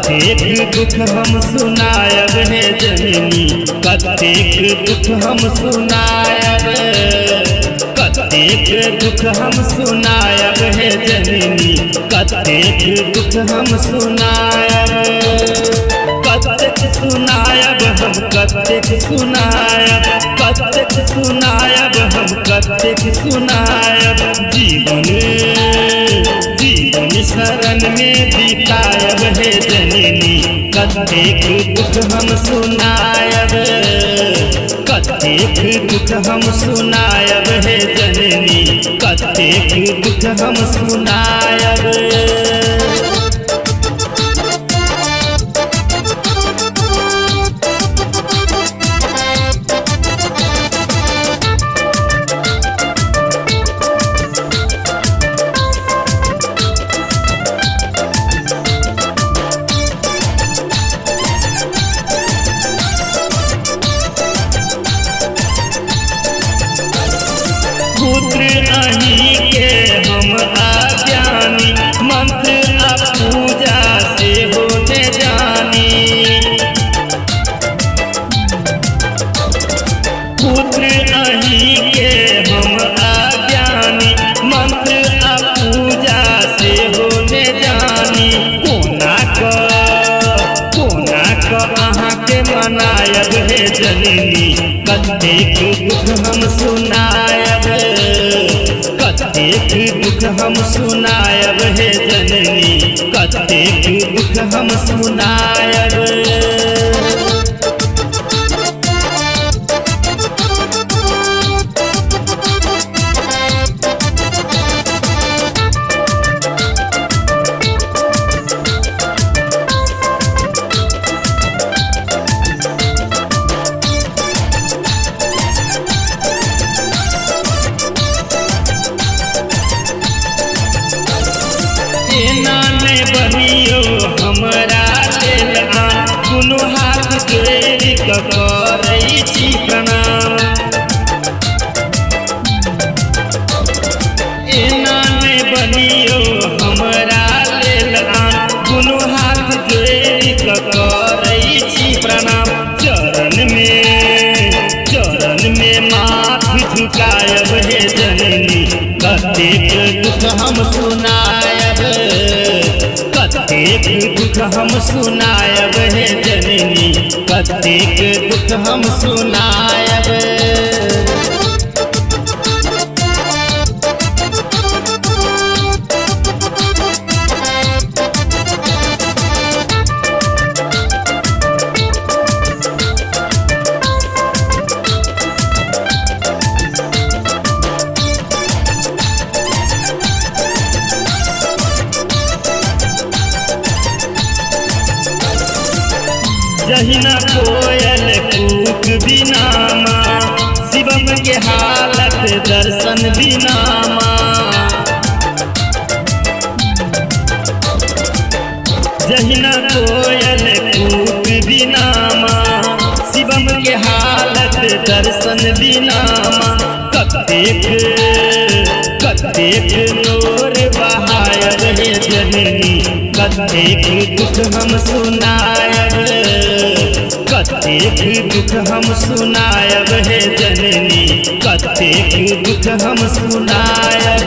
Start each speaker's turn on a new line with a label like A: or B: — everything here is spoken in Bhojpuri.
A: कतेक दुख हम सुनायब हे जननी, कतेक दुख हम सुनायब, कतेक दुख हम सुनायब हे जननी, कतेक दुख हम सुनायब, कतेक सुनायब हम, कतेक सुनायब, कतेक सुनायब हम, कतेक सुनायब। जीवन शरण में बितायब हे जननी, कतेक दुख हम सुनायब, कतेक दुख हम सुनायब हे जननी, कतेक दुख हम सुनायब। पुत्र अहीं के हम अज्ञानी, मंत्र आ पूजा से होते जानी। पुत्र अहीं के हम अज्ञानी, मंत्र आ पूजा से होते जानी। कोना क अहाँ के मनायब हे जननी, कतेक दुख हम सुनायब, कतेक दुख हम सुनायब हे जननी, कतेक दुख हम सुनायब। एना ने बनियो हमरा लेल आन, दुनू हाथ जोड़ि क करै छी प्रणाम। एना ने बनियो हमरा लेल आन, दुनू हाथ जोड़ि क करै छी प्रणाम। चरण में माथ झुकायब हे जननी, कतेक दुख हम सुनायब, कतेक दुख हम सुनायब हे जननी, कतेक दुख हम सुनायब। जहिना कोयल कूक बिना माँ, शिवम के हालत दर्शन बिना माँ। जहिना कोयल कूक बिना माँ, शिवम के हालत दर्शन बिना माँ। कतेक नोर बहायब हे जननी, कतेक दुख हम सुनायब, कतेक दुख हम सुनायब हे जननी, कतेक दुख हम सुनायब।